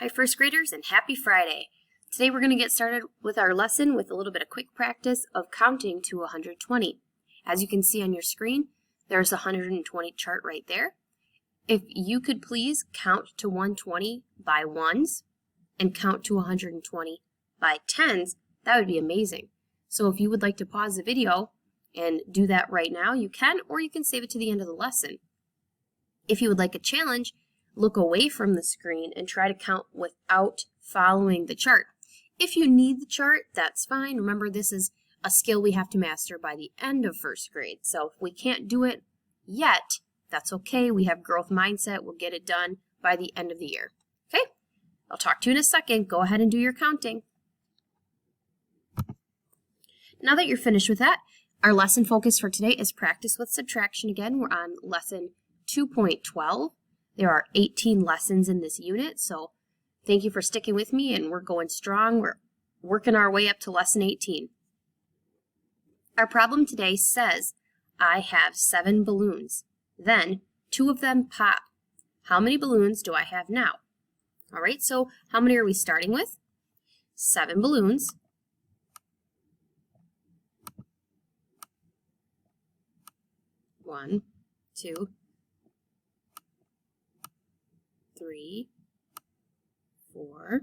Hi first graders and happy Friday. Today we're going to get started with our lesson with a little bit of quick practice of counting to 120. As you can see on your screen, there's a 120 chart right there. If you could please count to 120 by ones and count to 120 by tens, that would be amazing. So if you would like to pause the video and do that right now, you can, or you can save it to the end of the lesson. If you would like a challenge, look away from the screen and try to count without following the chart. If you need the chart, that's fine. Remember, this is a skill we have to master by the end of first grade. So if we can't do it yet, that's okay. We have growth mindset. We'll get it done by the end of the year. Okay? I'll talk to you in a second. Go ahead and do your counting. Now that you're finished with that, our lesson focus for today is practice with subtraction again. We're on lesson 2.12. There are 18 lessons in this unit, so thank you for sticking with me, and we're going strong. We're working our way up to lesson 18. Our problem today says, I have 7 balloons. Then 2 of them pop. How many balloons do I have now? All right, so how many are we starting with? 7 balloons. One, 2, 3, 4,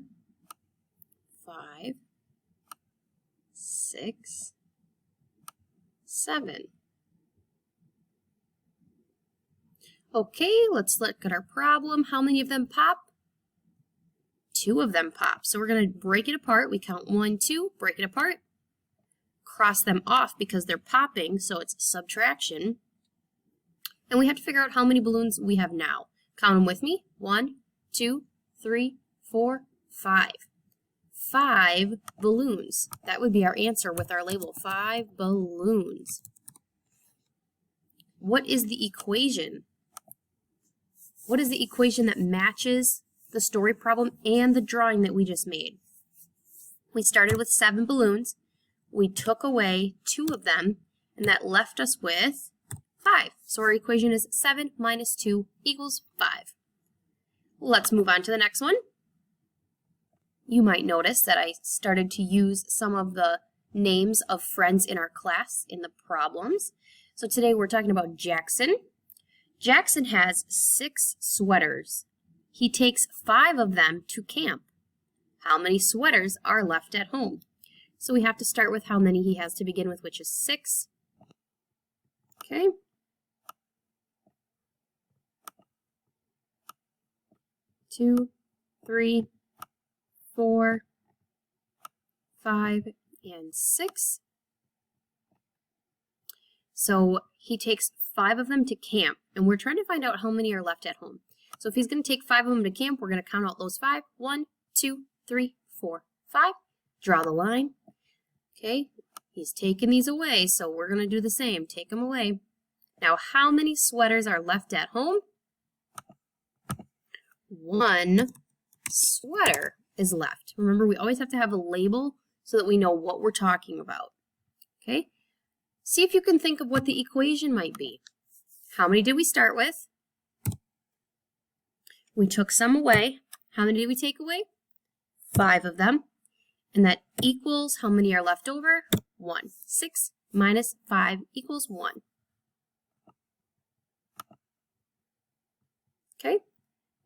5, 6, 7. Okay, let's look at our problem. How many of them pop? 2 of them pop. So we're going to break it apart. We count 1, 2, break it apart, cross them off because they're popping, so it's subtraction. And we have to figure out how many balloons we have now. Count them with me. 1, 2, 3, 4, 5. 5 balloons. That would be our answer with our label, 5 balloons. What is the equation? What is the equation that matches the story problem and the drawing that we just made? We started with 7 balloons. We took away 2 of them, and that left us with 5. So our equation is 7 minus 2 equals 5. Let's move on to the next one. You might notice that I started to use some of the names of friends in our class in the problems. So today we're talking about Jackson. Jackson has 6 sweaters. He takes 5 of them to camp. How many sweaters are left at home? So we have to start with how many he has to begin with, which is 6. Okay. Two, 3, 4, 5, and 6. So he takes 5 of them to camp, and we're trying to find out how many are left at home. So if he's going to take 5 of them to camp, we're going to count out those 5. 1, 2, 3, 4, 5. Draw the line. Okay, he's taking these away, so we're going to do the same. Take them away. Now, how many sweaters are left at home? 1 sweater is left. Remember, we always have to have a label so that we know what we're talking about. Okay? See if you can think of what the equation might be. How many did we start with? We took some away. How many did we take away? 5 of them. And that equals how many are left over? 1. 6 minus 5 equals 1. Okay?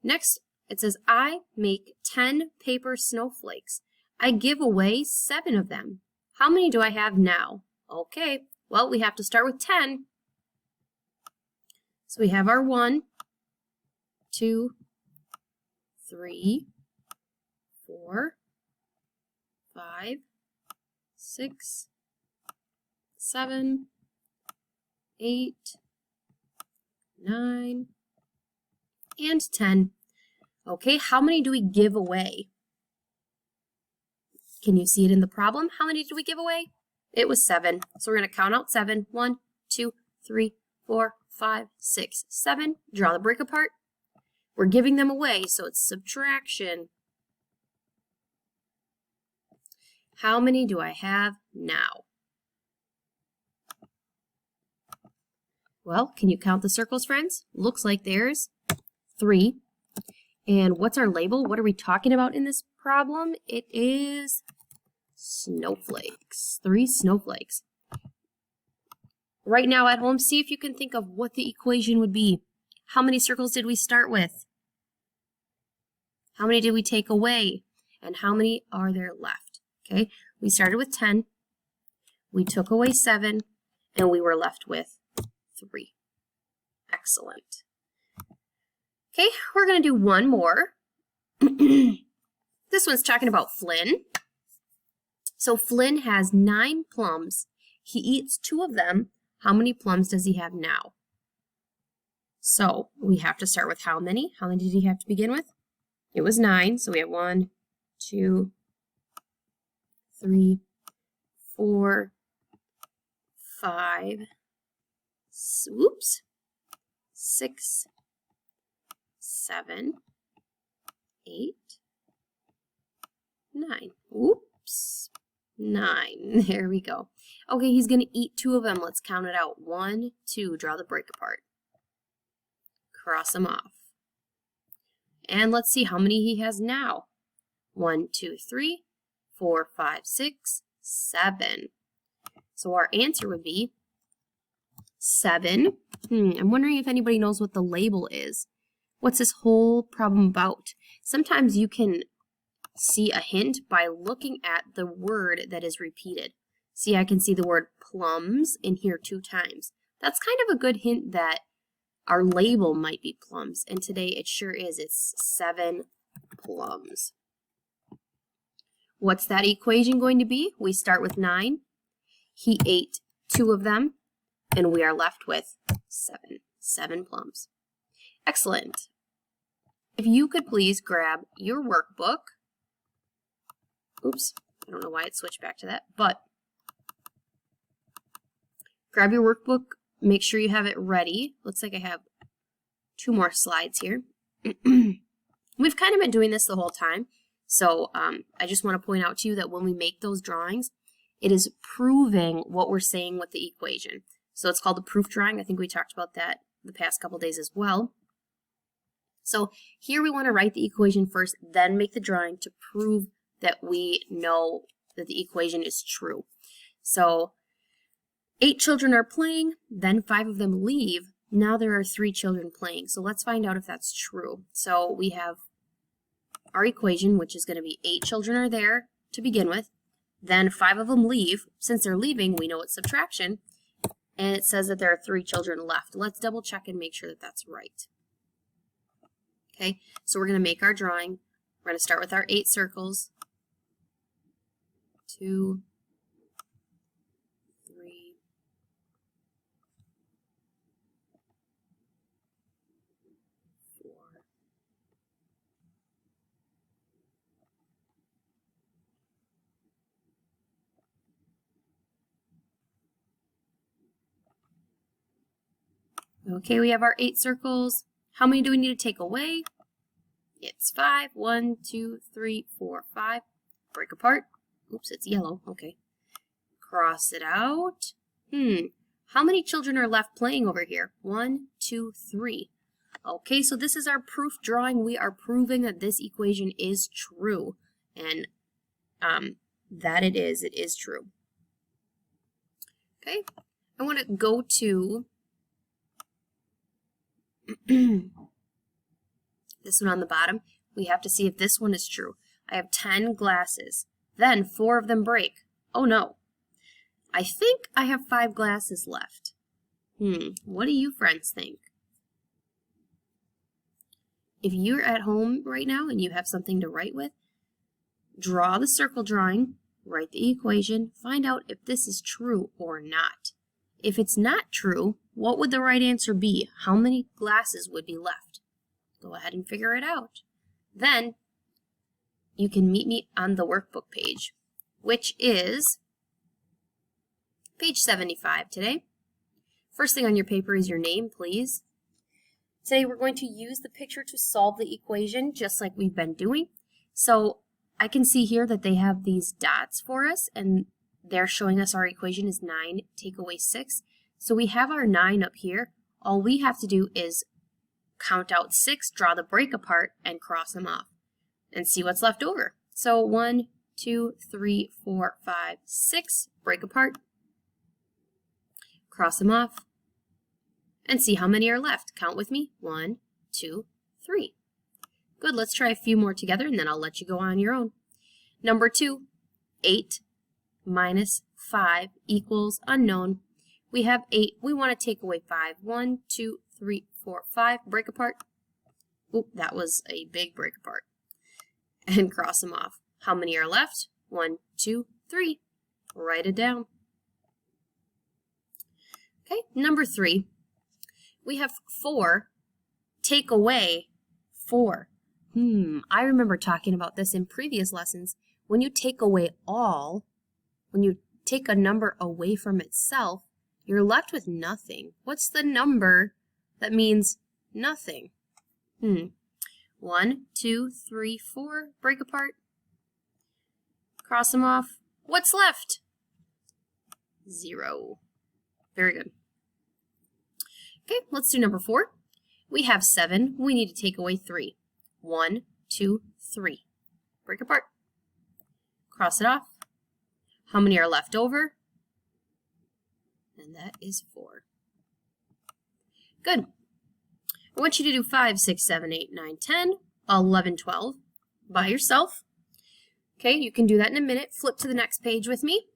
Next, it says, I make 10 paper snowflakes. I give away 7 of them. How many do I have now? Okay, well, we have to start with 10. So we have our 1, 2, 3, 4, 5, 6, 7, 8, 9, and 10. Okay, how many do we give away? Can you see it in the problem? How many did we give away? It was 7. So we're going to count out 7. 1, 2, 3, 4, 5, 6, 7. Draw the break apart. We're giving them away, so it's subtraction. How many do I have now? Well, can you count the circles, friends? Looks like there's 3. And what's our label? What are we talking about in this problem? It is snowflakes. 3 snowflakes. Right now at home, see if you can think of what the equation would be. How many circles did we start with? How many did we take away? And how many are there left? Okay, we started with 10. We took away 7, and we were left with 3. Excellent. Okay, we're going to do one more. This one's talking about Flynn. So Flynn has 9 plums. He eats 2 of them. How many plums does he have now? So we have to start with how many? How many did he have to begin with? It was 9. So we have 1, 2, 3, 4, 5, 6, 7, 8, 9. Oops. 9. There we go. Okay, he's going to eat 2 of them. Let's count it out. 1, 2. Draw the break apart. Cross them off. And let's see how many he has now. 1, 2, 3, 4, 5, 6, 7. So our answer would be 7. I'm wondering if anybody knows what the label is. What's this whole problem about? Sometimes you can see a hint by looking at the word that is repeated. See, I can see the word plums in here 2 times. That's kind of a good hint that our label might be plums, and today it sure is. It's 7 plums. What's that equation going to be? We start with 9. He ate 2 of them, and we are left with 7 plums. Excellent. If you could please grab your workbook. Oops, I don't know why it switched back to that, but grab your workbook, make sure you have it ready. Looks like I have 2 more slides here. We've kind of been doing this the whole time, so I just want to point out to you that when we make those drawings, it is proving what we're saying with the equation. So it's called a proof drawing. I think we talked about that the past couple days as well. So here we want to write the equation first, then make the drawing to prove that we know that the equation is true. So 8 children are playing, then 5 of them leave. Now there are 3 children playing. So let's find out if that's true. So we have our equation, which is going to be 8 children are there to begin with. Then 5 of them leave. Since they're leaving, we know it's subtraction. And it says that there are 3 children left. Let's double check and make sure that that's right. Okay, so we're going to make our drawing. We're going to start with our 8 circles. 2, 3, 4, 5. Okay, we have our 8 circles. How many do we need to take away? It's 5. 1, 2, 3, 4, 5. Break apart. Oops, it's yellow. Okay. Cross it out. How many children are left playing over here? 1, 2, 3. Okay, so this is our proof drawing. We are proving that this equation is true. And that it is true. Okay, I want to go to this one on the bottom. We have to see if this one is true. I have 10 glasses. Then 4 of them break. Oh no. I think I have 5 glasses left. What do you friends think? If you're at home right now and you have something to write with, draw the circle drawing, write the equation, find out if this is true or not. If it's not true, what would the right answer be? How many glasses would be left? Go ahead and figure it out. Then you can meet me on the workbook page, which is page 75 today. First thing on your paper is your name, please. Today we're going to use the picture to solve the equation just like we've been doing. So I can see here that they have these dots for us and they're showing us our equation is 9, take away 6. So we have our 9 up here. All we have to do is count out 6, draw the break apart, and cross them off. And see what's left over. So 1, 2, 3, 4, 5, 6, break apart, cross them off, and see how many are left. Count with me. 1, 2, 3. Good, let's try a few more together and then I'll let you go on your own. Number 2, 8 minus 5 equals unknown. We have 8, we want to take away 5. 1, 2, 3, 4, 5, break apart. Oop, that was a big break apart. And cross them off. How many are left? 1, 2, 3. Write it down. Okay, number 3. We have 4. Take away 4. I remember talking about this in previous lessons. When you take away all, when you take a number away from itself, you're left with nothing. What's the number that means nothing? 1, 2, 3, 4. Break apart. Cross them off. What's left? 0. Very good. Okay, let's do number 4. We have 7. We need to take away 3. 1, 2, 3. Break apart. Cross it off. How many are left over? And that is 4. Good. I want you to do 5, 6, 7, 8, 9, 10, 11, 12 by yourself. Okay, you can do that in a minute. Flip to the next page with me.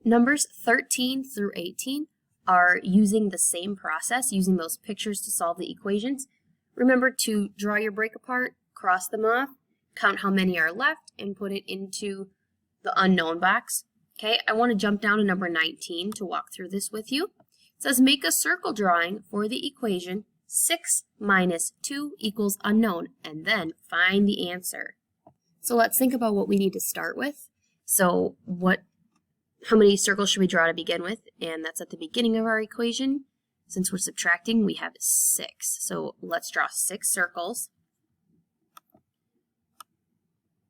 Numbers 13 through 18 are using the same process, using those pictures to solve the equations. Remember to draw your break apart, cross them off, count how many are left, and put it into the unknown box. Okay, I want to jump down to number 19 to walk through this with you. It says make a circle drawing for the equation 6 minus 2 equals unknown, and then find the answer. So let's think about what we need to start with. So how many circles should we draw to begin with? And that's at the beginning of our equation. Since we're subtracting, we have 6. So let's draw 6 circles.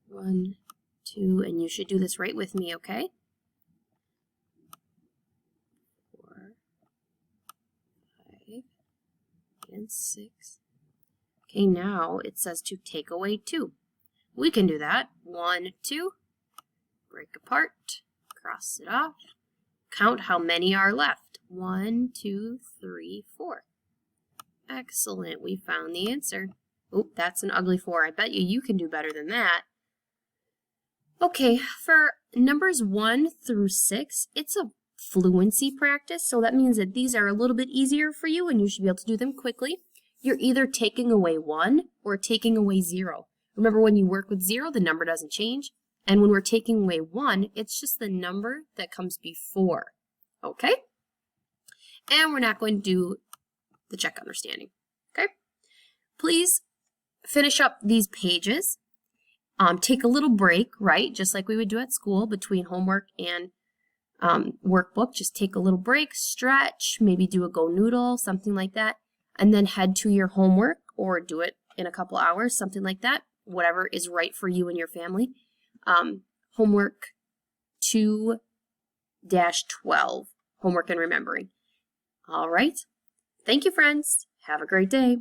1, 2, and you should do this right with me, okay? 4, 5, and 6. Okay, now it says to take away 2. We can do that. 1, 2, break apart. Cross it off. Count how many are left. 1, 2, 3, 4. Excellent. We found the answer. Oop, that's an ugly 4. I bet you can do better than that. Okay, for numbers 1 through 6, it's a fluency practice, so that means that these are a little bit easier for you and you should be able to do them quickly. You're either taking away 1 or taking away 0. Remember, when you work with 0, the number doesn't change. And when we're taking away 1, it's just the number that comes before, okay? And we're not going to do the check understanding, okay? Please finish up these pages. Take a little break, right? Just like we would do at school between homework and workbook. Just take a little break, stretch, maybe do a go noodle, something like that, and then head to your homework or do it in a couple hours, something like that, whatever is right for you and your family. Homework 2-12, homework and remembering. All right. Thank you, friends. Have a great day.